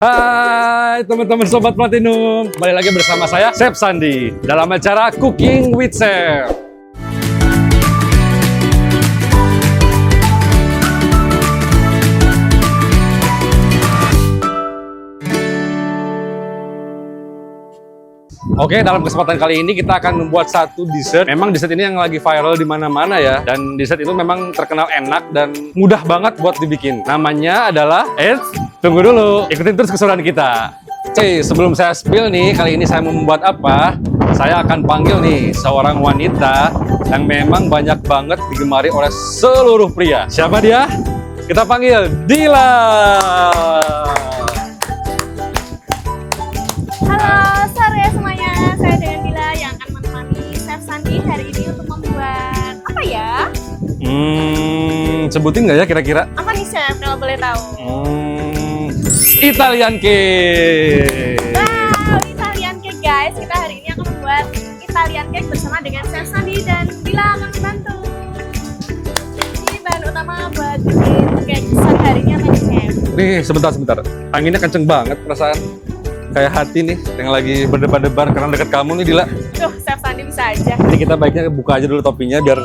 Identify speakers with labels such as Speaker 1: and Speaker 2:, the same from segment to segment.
Speaker 1: Hai teman-teman Sobat Platinum, kembali lagi bersama saya Chef Sandi dalam acara Cooking with Chef. Oke, dalam kesempatan kali ini kita akan membuat satu dessert. Memang dessert ini yang lagi viral di mana-mana ya. Dan dessert itu memang terkenal enak dan mudah banget buat dibikin. Namanya adalah, tunggu dulu, ikutin terus keseruan kita. Oke, sebelum saya spill nih, kali ini saya mau membuat apa? Saya akan panggil nih seorang wanita yang memang banyak banget digemari oleh seluruh pria. Siapa dia? Kita panggil Dila.
Speaker 2: Halo, sore semuanya. Saya dengan Dila yang akan menemani Chef Sandi hari ini untuk membuat apa ya?
Speaker 1: Sebutin nggak ya kira-kira?
Speaker 2: Apa nih Chef, kalau boleh tahu?
Speaker 1: Italian cake.
Speaker 2: Wow, Italian cake guys. Kita hari ini akan membuat Italian cake bersama dengan Chef Sandi dan Dila akan membantu. Ini bahan utama buat bikin cake sehari ini apa nih Chef?
Speaker 1: Nih, sebentar. Anginnya kenceng banget perasaan. Kayak hati nih, yang lagi berdebar-debar karena deket kamu nih, Dila.
Speaker 2: Duh, Chef Sandi bisa aja.
Speaker 1: Ini kita baiknya buka aja dulu topinya biar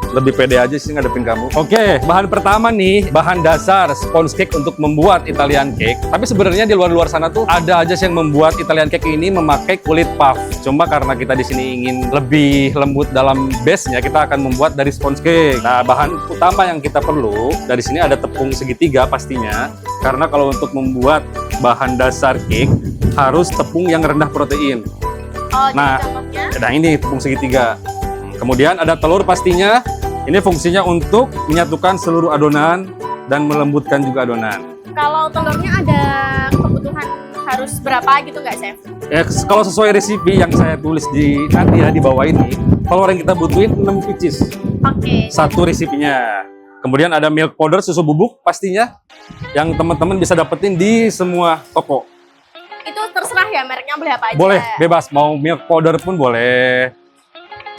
Speaker 1: lebih pede aja sih ngadepin kamu. Oke, bahan pertama nih, bahan dasar sponge cake untuk membuat Italian cake. Tapi sebenarnya di luar sana tuh ada aja sih yang membuat Italian cake ini memakai kulit puff. Cuma karena kita di sini ingin lebih lembut dalam base-nya, kita akan membuat dari sponge cake. Nah, bahan utama yang kita perlu dari sini ada tepung segitiga pastinya. Karena kalau untuk membuat bahan dasar cake harus tepung yang rendah protein.
Speaker 2: Oh,
Speaker 1: Nah,
Speaker 2: jadi contohnya?
Speaker 1: nah ini tepung segitiga. Kemudian ada telur pastinya. Ini fungsinya untuk menyatukan seluruh adonan dan melembutkan juga adonan.
Speaker 2: Kalau telurnya ada kebutuhan harus berapa gitu nggak, Chef?
Speaker 1: Ya, kalau sesuai resipi yang saya tulis di nanti ya di bawah ini, telur yang kita butuhin 6 pieces.
Speaker 2: Oke.
Speaker 1: Satu resipinya. Kemudian ada milk powder, susu bubuk pastinya, yang teman-teman bisa dapetin di semua toko.
Speaker 2: Itu terserah ya, mereknya boleh apa aja?
Speaker 1: Boleh, bebas. Mau milk powder pun boleh.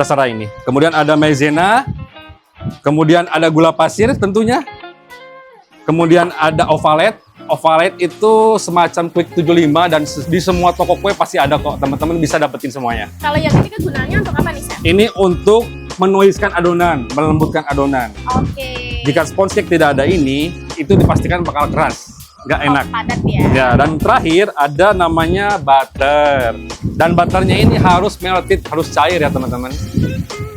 Speaker 1: Terserah ini. Kemudian ada maizena. Kemudian ada gula pasir tentunya. Kemudian ada ovalet. Ovalet itu semacam quick 75 dan di semua toko kue pasti ada kok. Teman-teman bisa dapetin semuanya.
Speaker 2: Kalau yang ini kegunaannya untuk apa nih, Chef?
Speaker 1: Ini untuk menuiskan adonan, melembutkan adonan.
Speaker 2: Oke.
Speaker 1: Jika sponge cake tidak ada ini, itu dipastikan bakal keras. Nggak enak.
Speaker 2: Padat ya.
Speaker 1: Ya, dan terakhir ada namanya butter. Dan butternya ini harus melted, harus cair ya teman-teman.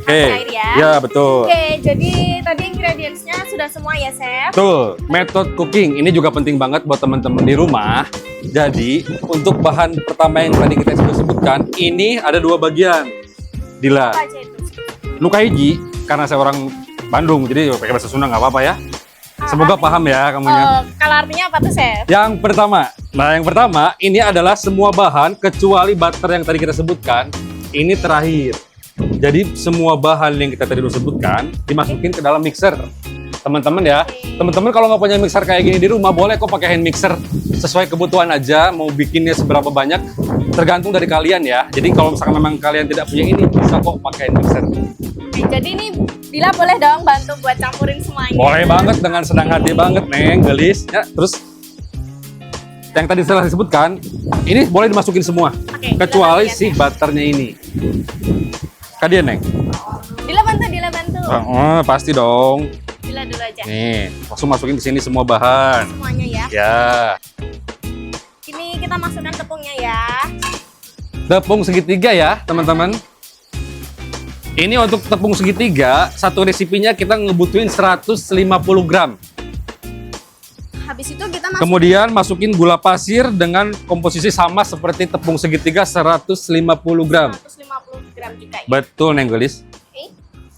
Speaker 1: Oke.
Speaker 2: Cair ya.
Speaker 1: Ya, betul.
Speaker 2: Oke, jadi tadi ingredients-nya sudah semua ya, Chef?
Speaker 1: Betul. Method cooking ini juga penting banget buat teman-teman di rumah. Jadi, untuk bahan pertama yang tadi kita sudah sebutkan, ini ada dua bagian. Dila.
Speaker 2: Apa aja itu?
Speaker 1: Luka hiji, karena saya orang Bandung, jadi pakai bahasa Sunda nggak apa-apa ya. Semoga paham ya kamunya.
Speaker 2: Kalau artinya apa tuh, Chef?
Speaker 1: Yang pertama, ini adalah semua bahan kecuali butter yang tadi kita sebutkan, ini terakhir. Jadi semua bahan yang kita tadi udah sebutkan dimasukin ke dalam mixer. Teman-teman ya, teman-teman kalau nggak punya mixer kayak gini di rumah, boleh kok pakai hand mixer. Sesuai kebutuhan aja, mau bikinnya seberapa banyak, tergantung dari kalian ya. Jadi kalau misalkan memang kalian tidak punya ini, bisa kok pakai hand mixer.
Speaker 2: Oke, jadi ini Dila boleh dong bantu buat campurin semuanya?
Speaker 1: Boleh banget, dengan senang hati banget, Neng, gelis. Ya, terus yang tadi setelah disebutkan, ini boleh dimasukin semua.
Speaker 2: Oke,
Speaker 1: Kecuali
Speaker 2: Dila
Speaker 1: si
Speaker 2: bagian,
Speaker 1: butternya ini. Kadian, Neng?
Speaker 2: Dila bantu.
Speaker 1: Oh, pasti dong.
Speaker 2: Dila dulu aja.
Speaker 1: Nih, langsung masukin di sini semua bahan.
Speaker 2: Semuanya ya.
Speaker 1: Ya,
Speaker 2: Ini kita masukkan tepungnya ya.
Speaker 1: tepung segitiga ya, teman-teman. Ini untuk tepung segitiga, satu resipinya kita ngebutuhin 150 gram.
Speaker 2: Habis itu kita masuk
Speaker 1: Kemudian masukin gula pasir dengan komposisi sama seperti tepung segitiga 150 gram.
Speaker 2: 150 gram juga ya.
Speaker 1: Betul, Neng Gelis.
Speaker 2: Oke.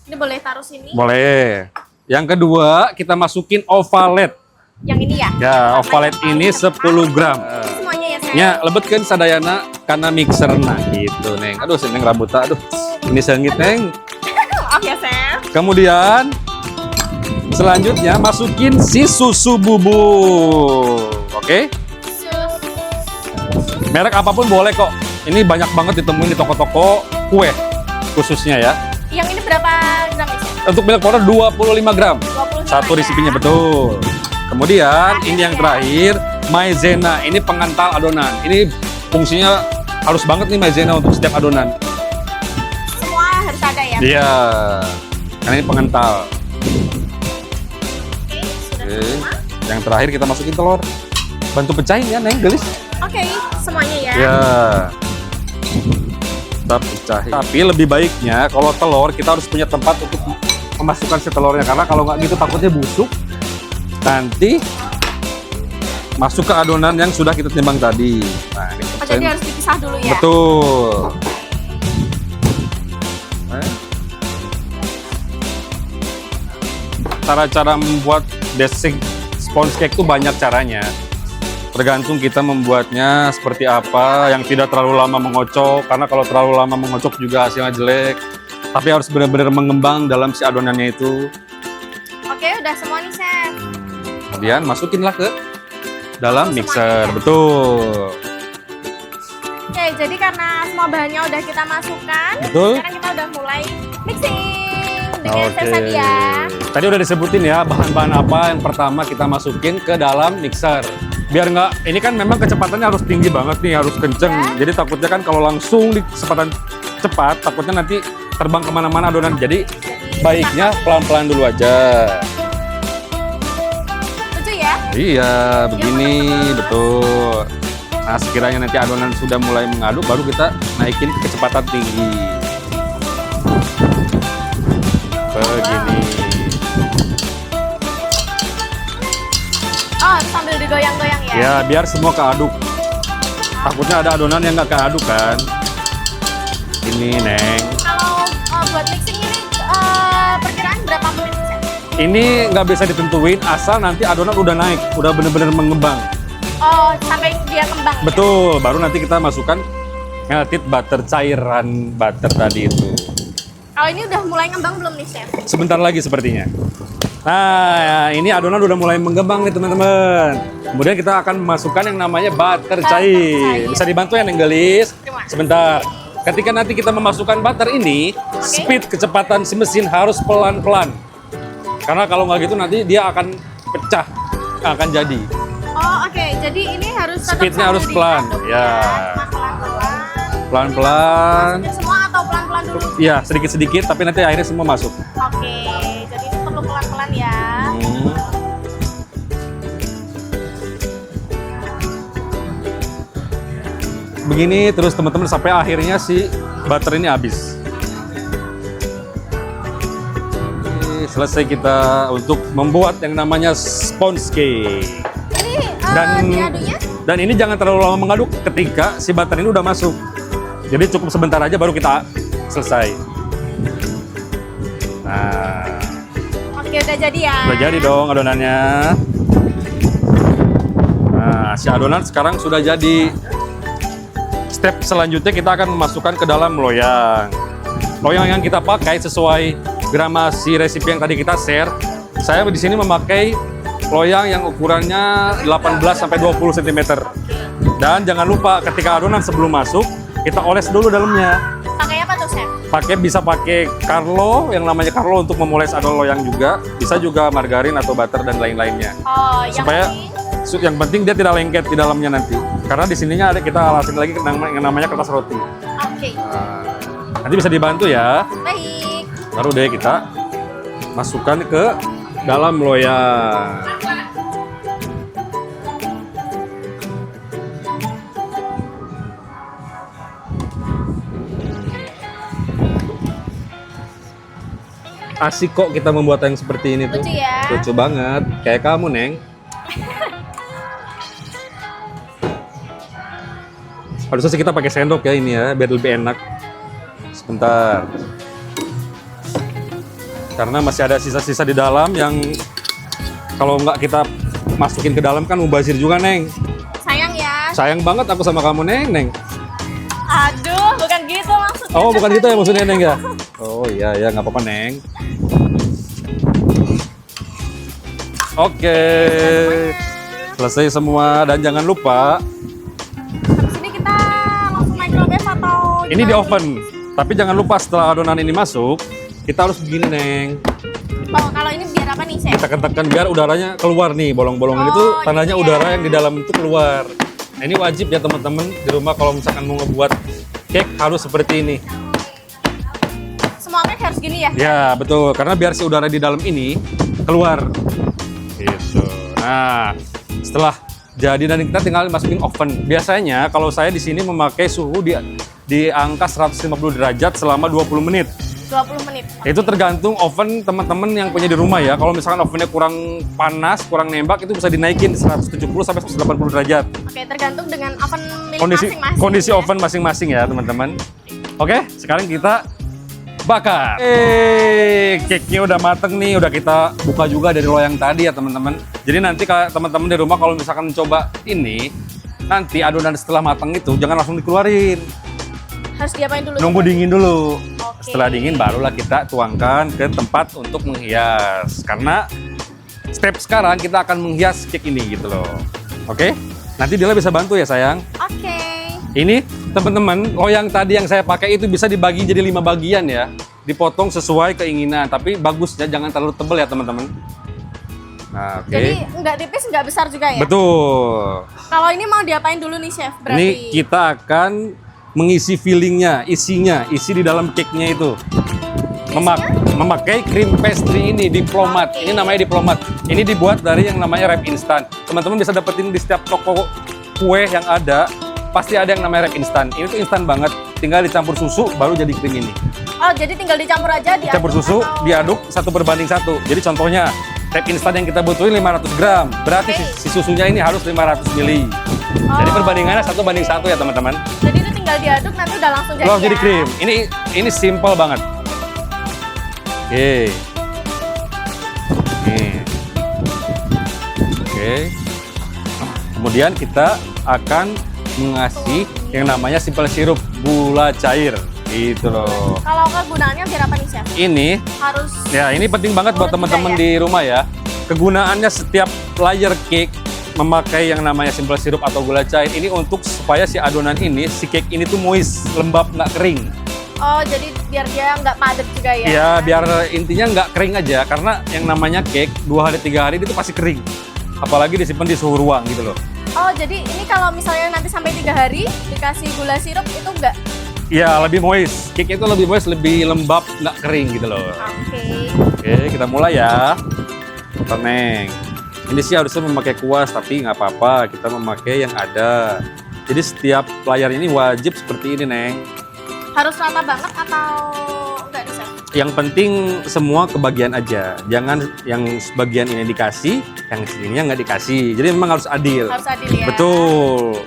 Speaker 2: Ini boleh taruh sini.
Speaker 1: Boleh. Yang kedua, kita masukin ovalet.
Speaker 2: Yang ini ya.
Speaker 1: Ya, ovalet ini 10 gram.
Speaker 2: Semuanya ya, Chef.
Speaker 1: Ya, lebetkan sadayana karena mixer nah gitu, Neng. Aduh, Neng rambutnya, aduh. Ini sengit, Neng.
Speaker 2: Maaf ya, Chef.
Speaker 1: Kemudian selanjutnya masukin si susu bubuk. Oke? Merek apapun boleh kok. Ini banyak banget ditemuin di toko-toko kue khususnya ya.
Speaker 2: Yang ini berapa gram ya, Chef?
Speaker 1: Untuk milk powder 25 gram.
Speaker 2: 25
Speaker 1: Satu
Speaker 2: ya.
Speaker 1: resipinya betul. Kemudian ini yang terakhir, maizena. Ini pengental adonan. Ini fungsinya harus banget nih maizena untuk setiap adonan.
Speaker 2: Semua harus ada ya?
Speaker 1: Iya, karena ini pengental.
Speaker 2: Oke, sudah
Speaker 1: Oke.
Speaker 2: semua.
Speaker 1: Yang terakhir kita masukin telur. Bantu pecahin ya, Neng, gelis.
Speaker 2: Oke, semuanya ya.
Speaker 1: Ya. Kita pecahin. Tapi lebih baiknya kalau telur kita harus punya tempat untuk memasukkan si telurnya, karena kalau nggak gitu takutnya busuk. Nanti masuk ke adonan yang sudah kita timbang tadi. Nah, ini
Speaker 2: Oh,
Speaker 1: pecahin.
Speaker 2: jadi harus dipisah dulu ya?
Speaker 1: Betul. Cara-cara membuat basic sponge cake itu banyak caranya. Tergantung kita membuatnya seperti apa, yang tidak terlalu lama mengocok, karena kalau terlalu lama mengocok juga hasilnya jelek. Tapi harus benar-benar mengembang dalam si adonannya itu.
Speaker 2: Oke, udah semua nih, Chef.
Speaker 1: Kemudian masukinlah ke dalam
Speaker 2: Semuanya
Speaker 1: mixer,
Speaker 2: ya?
Speaker 1: betul.
Speaker 2: Oke, jadi karena semua bahannya udah kita masukkan,
Speaker 1: Betul.
Speaker 2: sekarang kita udah mulai mixing dengan Chef Sadia.
Speaker 1: Tadi udah disebutin ya bahan-bahan apa yang pertama kita masukin ke dalam mixer. Biar nggak, ini kan memang kecepatannya harus tinggi banget nih, harus kenceng.
Speaker 2: Ya.
Speaker 1: Jadi takutnya kan kalau langsung di kecepatan cepat, takutnya nanti terbang kemana-mana adonan. Jadi baiknya pelan-pelan dulu aja.
Speaker 2: Lucu ya?
Speaker 1: Iya, begini, betul. Nah, sekiranya nanti adonan sudah mulai mengaduk, baru kita naikin kecepatan tinggi. Begini.
Speaker 2: Oh, sambil digoyang-goyang ya?
Speaker 1: Ya, biar semua keaduk. Takutnya ada adonan yang nggak keaduk kan. Ini, Neng.
Speaker 2: Kalau buat mixing ini perkiraan berapa menit, Chef?
Speaker 1: Ini nggak bisa ditentuin asal nanti adonan udah naik, udah bener-bener mengembang.
Speaker 2: Oh, sampai dia kembang ya?
Speaker 1: Betul, baru nanti kita masukkan melted butter, cairan butter tadi itu.
Speaker 2: Kalau ini udah mulai ngembang belum nih, Chef?
Speaker 1: Sebentar lagi sepertinya. Nah, ini adonan udah mulai mengembang nih teman-teman. Kemudian kita akan memasukkan yang namanya butter cair.
Speaker 2: cair.
Speaker 1: Bisa dibantu ya, Neng Gelis?
Speaker 2: Terima kasih.
Speaker 1: Sebentar. Ketika nanti kita memasukkan butter ini, speed kecepatan si mesin harus pelan-pelan. Karena kalau nggak gitu nanti dia akan pecah, nggak akan jadi.
Speaker 2: Oh, oke. Jadi ini harus tetap
Speaker 1: Speednya
Speaker 2: sambil
Speaker 1: harus pelan,
Speaker 2: diaduk
Speaker 1: ya.
Speaker 2: Cuma pelan-pelan.
Speaker 1: Pelan-pelan.
Speaker 2: Masukin semua atau pelan-pelan dulu?
Speaker 1: Iya, sedikit-sedikit, tapi nanti akhirnya semua masuk.
Speaker 2: Oke. Jadi ini perlu pelan-pelan ya.
Speaker 1: Hmm. Begini terus teman-teman sampai akhirnya si butter ini habis. Oke, selesai kita untuk membuat yang namanya sponge cake.
Speaker 2: Ini
Speaker 1: Dan-
Speaker 2: diaduknya?
Speaker 1: Dan ini jangan terlalu lama mengaduk ketika si butter ini udah masuk. Jadi cukup sebentar aja baru kita selesai. Nah,
Speaker 2: Oke, udah jadi ya.
Speaker 1: udah jadi dong adonannya. Nah, si adonan sekarang sudah jadi. Step selanjutnya kita akan memasukkan ke dalam loyang. Loyang yang kita pakai sesuai gramasi resipi yang tadi kita share. Saya di sini memakai loyang yang ukurannya 18 sampai 20 cm. Dan jangan lupa ketika adonan sebelum masuk, kita oles dulu dalamnya.
Speaker 2: Pakai apa tuh, Chef?
Speaker 1: Bisa pakai Carlo, yang namanya Carlo untuk memoles adonan loyang juga. Bisa juga margarin atau butter dan lain-lainnya.
Speaker 2: Oh, yang
Speaker 1: Supaya
Speaker 2: penting
Speaker 1: yang penting dia tidak lengket di dalamnya nanti. Karena di sininya ada kita alasin lagi yang namanya kertas roti.
Speaker 2: oke.
Speaker 1: Nah, nanti bisa dibantu ya.
Speaker 2: Baik.
Speaker 1: Baru deh kita masukkan ke dalam loyang. Asik kok kita membuat yang seperti ini tuh.
Speaker 2: Lucu ya.
Speaker 1: Lucu banget. Kayak kamu, Neng. Harusnya sih kita pakai sendok ya ini ya, biar lebih enak. Sebentar. Karena masih ada sisa-sisa di dalam yang kalau nggak kita masukin ke dalam kan mubazir juga, Neng.
Speaker 2: Sayang ya.
Speaker 1: Sayang banget aku sama kamu, Neng.
Speaker 2: Aduh, bukan gitu maksudnya.
Speaker 1: Oh, bukan
Speaker 2: Chef
Speaker 1: gitu ya
Speaker 2: Adi.
Speaker 1: maksudnya, Neng ya? Oh iya, ya nggak apa-apa, Neng. Oke. Selesai semua dan jangan lupa
Speaker 2: Habis ini kita langsung microwave atau
Speaker 1: ini di oven. Tapi jangan lupa setelah adonan ini masuk, kita harus begini, Neng.
Speaker 2: Oh, kalau ini biar apa nih, Chef?
Speaker 1: Kita tekan biar udaranya keluar nih, bolong-bolongan itu
Speaker 2: Oh,
Speaker 1: tandanya
Speaker 2: gitu ya.
Speaker 1: udara yang di dalam itu keluar. Nah, ini wajib ya teman-teman di rumah kalau misalkan mau ngebuat cake harus seperti ini.
Speaker 2: Semua cake harus gini ya?
Speaker 1: Ya betul, karena biar si udara di dalam ini keluar. Gitu. Nah, setelah jadi dan kita tinggal masukin oven. Biasanya kalau saya di sini memakai suhu di angka 150 derajat selama 20 menit.
Speaker 2: 20 menit.
Speaker 1: Itu tergantung oven teman-teman yang punya di rumah ya. Kalau misalkan ovennya kurang panas, kurang nembak, itu bisa dinaikin 170 sampai 180 derajat.
Speaker 2: Oke, tergantung dengan oven milik masing-masing.
Speaker 1: Kondisi
Speaker 2: ya.
Speaker 1: oven masing-masing ya teman-teman. Oke, sekarang kita bakar. Cake-nya udah mateng nih, udah kita buka juga dari loyang tadi ya teman-teman. Jadi nanti kalau teman-teman di rumah kalau misalkan coba ini, nanti adonan setelah matang itu jangan langsung dikeluarin.
Speaker 2: Harus diapain dulu?
Speaker 1: Nunggu dingin dulu.
Speaker 2: Oke.
Speaker 1: Setelah dingin barulah kita tuangkan ke tempat untuk menghias. Karena step sekarang kita akan menghias cake ini gitu loh. Oke? Nanti Dila bisa bantu ya sayang.
Speaker 2: Oke.
Speaker 1: Ini teman-teman, loyang tadi yang saya pakai itu bisa dibagi jadi 5 bagian ya. Dipotong sesuai keinginan, tapi bagusnya jangan terlalu tebal ya teman-teman. Nah, oke.
Speaker 2: Jadi nggak tipis, nggak besar juga ya?
Speaker 1: Betul.
Speaker 2: Kalau ini mau diapain dulu nih, Chef? Berarti
Speaker 1: Ini kita akan mengisi fillingnya, isi di dalam cake-nya itu. Memakai cream pastry ini, diplomat.
Speaker 2: Oke.
Speaker 1: Ini namanya diplomat. Ini dibuat dari yang namanya wrap instan. Teman-teman bisa dapetin di setiap toko kue yang ada, pasti ada yang namanya wrap instan. Ini tuh instan banget, tinggal dicampur susu baru jadi krim ini.
Speaker 2: Oh, jadi tinggal dicampur aja, diaduk
Speaker 1: Campur susu,
Speaker 2: atau-
Speaker 1: diaduk 1:1. Jadi contohnya, wrap instan yang kita butuhin 500 gram. Berarti
Speaker 2: Oke.
Speaker 1: si susunya ini harus 500 mili. Jadi
Speaker 2: Oh.
Speaker 1: perbandingannya 1:1 ya teman-teman.
Speaker 2: Jadi itu tinggal diaduk, nanti udah langsung jadi
Speaker 1: Loh, jadi
Speaker 2: ya?
Speaker 1: krim. Ini simple banget. Oke. Nih. Oke. Kemudian kita akan mengasih yang namanya simple sirup gula cair. Gitu loh.
Speaker 2: Kalau kegunaannya biar apa nih, Chef?
Speaker 1: Ini
Speaker 2: Harus
Speaker 1: ya ini penting banget buat
Speaker 2: Urut juga
Speaker 1: teman-teman
Speaker 2: ya?
Speaker 1: di rumah ya. Kegunaannya setiap layer cake memakai yang namanya simple sirup atau gula cair ini untuk supaya si adonan ini, si cake ini tuh moist, lembab, nggak kering.
Speaker 2: Oh, jadi biar dia nggak padat juga ya?
Speaker 1: Ya, biar intinya nggak kering aja, karena yang namanya cake 2 hari 3 hari itu pasti kering. Apalagi disimpan di suhu ruang gitu loh.
Speaker 2: Oh, jadi ini kalau misalnya nanti sampai 3 hari dikasih gula sirup itu nggak?
Speaker 1: Ya, lebih moist. Cake itu lebih moist, lebih lembab, nggak kering gitu loh.
Speaker 2: Oke.
Speaker 1: Oke, kita mulai ya. Neng. Ini sih harusnya memakai kuas, tapi nggak apa-apa. Kita memakai yang ada. Jadi setiap layar ini wajib seperti ini, Neng.
Speaker 2: Harus rata banget atau enggak nih, Chef?
Speaker 1: Yang penting semua kebagian aja. Jangan yang sebagian ini dikasih, yang sininya nggak dikasih. Jadi memang harus adil.
Speaker 2: Harus adil ya?
Speaker 1: Betul.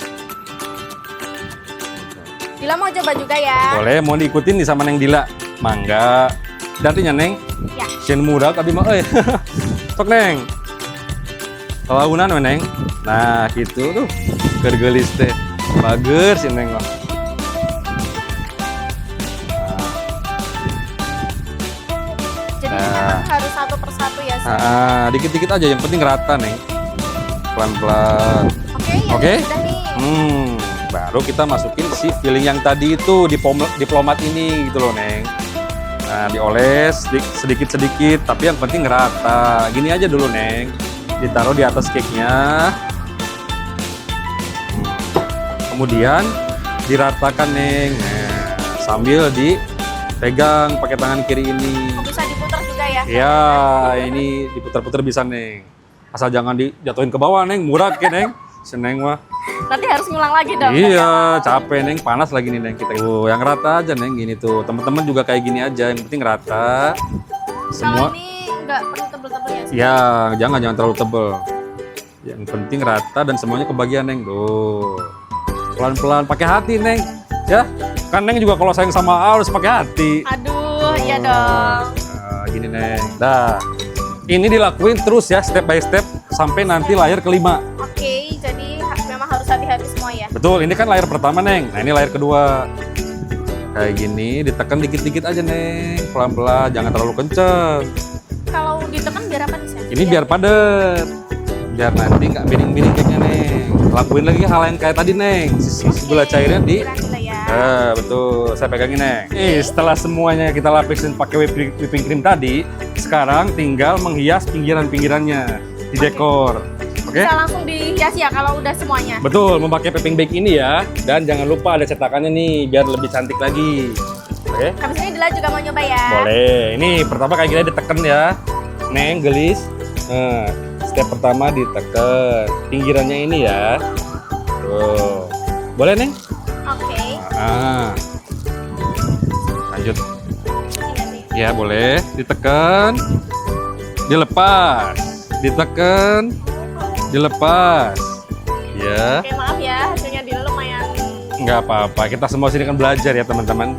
Speaker 2: Dila mau coba juga ya?
Speaker 1: Boleh, mau diikutin nih sama Neng Dila. Mangga. Artinya Neng,
Speaker 2: Ya.
Speaker 1: sien murah tapi mah Sok Neng. Kelaunan we Neng. Nah, gitu tuh. Gergelis teh. Bager si Neng mah.
Speaker 2: Jadi
Speaker 1: Nah.
Speaker 2: memang harus satu persatu ya, Chef?
Speaker 1: Dikit-dikit aja, yang penting rata Neng. Pelan-pelan.
Speaker 2: Oke, ya
Speaker 1: Oke.
Speaker 2: sudah nih.
Speaker 1: Baru kita masukin si filling yang tadi itu diplomat ini gitu loh Neng. Nah, dioles sedikit-sedikit, tapi yang penting rata. Gini aja dulu Neng. Ditaruh di atas cake-nya. Kemudian diratakan Neng. Nah, sambil dipegang pakai tangan kiri ini.
Speaker 2: Oh, bisa diputar juga ya?
Speaker 1: Ya, ini diputar-putar bisa Neng. Asal jangan dijatuhin ke bawah Neng, murah ke Neng. Seneng mah.
Speaker 2: Nanti harus ngulang lagi dong.
Speaker 1: Iya, capek Neng, panas lagi nih Neng kita. Tuh, yang rata aja Neng, gini tuh. Teman-teman juga kayak gini aja, yang penting rata. Semua.
Speaker 2: Kalau ini nggak perlu tebel-tebel ya, Chef?
Speaker 1: Ya, jangan terlalu tebel. Yang penting rata dan semuanya kebagian Neng. Tuh. Pelan-pelan, pakai hati Neng. Ya, kan Neng juga kalau sayang sama harus pakai hati.
Speaker 2: Aduh, iya dong.
Speaker 1: Nah, gini Neng. Dah. Ini dilakuin terus ya, step by step sampai nanti layar kelima.
Speaker 2: Oke, jadi memang harus hati-hati semua ya?
Speaker 1: Betul, ini kan layar pertama Neng. Nah, ini layar kedua. Kayak gini, ditekan dikit-dikit aja Neng. Pelan-pelan, jangan terlalu kenceng.
Speaker 2: Kalau ditekan biar apa nih, Chef?
Speaker 1: Ini biar padat. Biar nanti nggak miring-miring cake-nya Neng. Lakuin lagi hal yang kayak tadi Neng. Si gula cairnya
Speaker 2: Gula ya.
Speaker 1: Betul. Saya pegangin, Neng. Setelah semuanya kita lapisin pakai whipping cream tadi, sekarang tinggal menghias pinggiran-pinggirannya di dekor. Oke?
Speaker 2: Bisa langsung dihias ya kalau udah semuanya.
Speaker 1: Betul, memakai piping bag ini ya. Dan jangan lupa ada cetakannya nih, biar lebih cantik lagi. Oke?
Speaker 2: Habis ini Dila juga mau nyoba ya.
Speaker 1: Boleh. Ini pertama kayak gini diteken ya. Neng, gelis. Nah, step pertama diteken. Pinggirannya ini ya. Tuh. Boleh, Neng?
Speaker 2: Oke.
Speaker 1: Lanjut.
Speaker 2: Ini nih.
Speaker 1: Ya, boleh. Ditekan. Dilepas. Ditekan. Dilepas. Ya.
Speaker 2: Oke, maaf ya, hasilnya Dila lumayan.
Speaker 1: Nggak apa-apa. Kita semua sini kan belajar ya, teman-teman.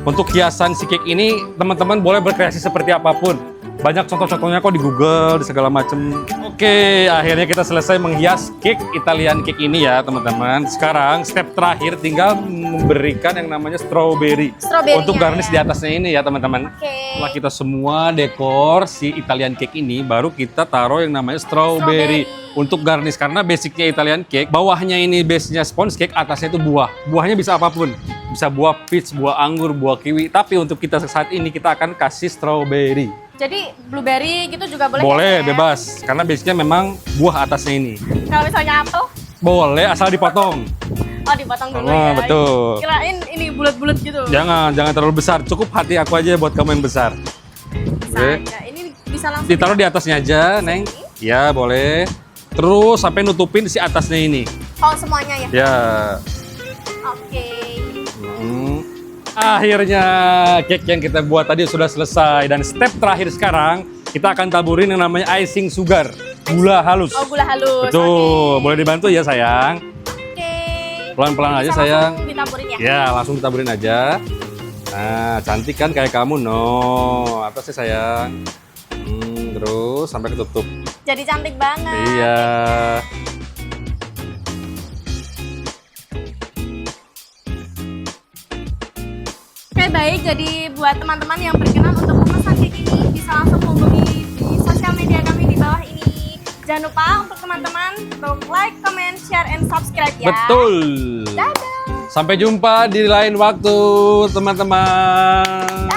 Speaker 1: Untuk hiasan si cake ini, teman-teman boleh berkreasi seperti apapun. Banyak contoh-contohnya kok di Google, di segala macam. Oke, akhirnya kita selesai menghias cake Italian cake ini ya, teman-teman. Sekarang step terakhir tinggal memberikan yang namanya strawberry.
Speaker 2: Strawberry-nya
Speaker 1: Untuk garnish
Speaker 2: ya.
Speaker 1: di atasnya ini ya, teman-teman.
Speaker 2: Oke.
Speaker 1: Setelah kita semua dekor si Italian cake ini, baru kita taruh yang namanya strawberry. Untuk garnish, karena basicnya Italian cake, bawahnya ini base-nya sponge cake, atasnya itu buah. Buahnya bisa apapun. Bisa buah peach, buah anggur, buah kiwi. Tapi untuk kita saat ini, kita akan kasih strawberry.
Speaker 2: Jadi blueberry gitu juga boleh?
Speaker 1: Boleh,
Speaker 2: ya?
Speaker 1: bebas. Karena base-nya memang buah atasnya ini.
Speaker 2: Kalau misalnya apel?
Speaker 1: Boleh, asal dipotong.
Speaker 2: Oh, dipotong dulu
Speaker 1: Oh,
Speaker 2: ya.
Speaker 1: betul.
Speaker 2: Kirain ini bulat-bulat gitu.
Speaker 1: Jangan terlalu besar. Cukup hati aku aja buat kamu yang besar.
Speaker 2: Bisa
Speaker 1: Oke.
Speaker 2: aja. Ini bisa langsung
Speaker 1: Ditaruh di atasnya aja, Neng. Ya, boleh. Terus sampai nutupin si atasnya ini.
Speaker 2: Oh, semuanya ya?
Speaker 1: Ya.
Speaker 2: Oke.
Speaker 1: Akhirnya cake yang kita buat tadi sudah selesai. Dan step terakhir sekarang, kita akan taburin yang namanya icing sugar. Gula halus.
Speaker 2: Oh, gula halus.
Speaker 1: Betul.
Speaker 2: Oke.
Speaker 1: Boleh dibantu ya, sayang?
Speaker 2: Oke.
Speaker 1: Pelan-pelan aja,
Speaker 2: Bisa
Speaker 1: sayang.
Speaker 2: langsung ditaburin ya?
Speaker 1: Ya, langsung ditaburin aja. Nah, cantik kan kayak kamu, no. Atasnya, sayang. Terus sampai ketutup.
Speaker 2: Jadi cantik banget.
Speaker 1: Iya.
Speaker 2: Oke, baik. Jadi buat teman-teman yang berkenan untuk memesan cake ini, bisa langsung menghubungi di sosial media kami di bawah ini. Jangan lupa untuk teman-teman untuk like, comment, share, and subscribe ya.
Speaker 1: Betul.
Speaker 2: Dadah.
Speaker 1: Sampai jumpa di lain waktu, teman-teman.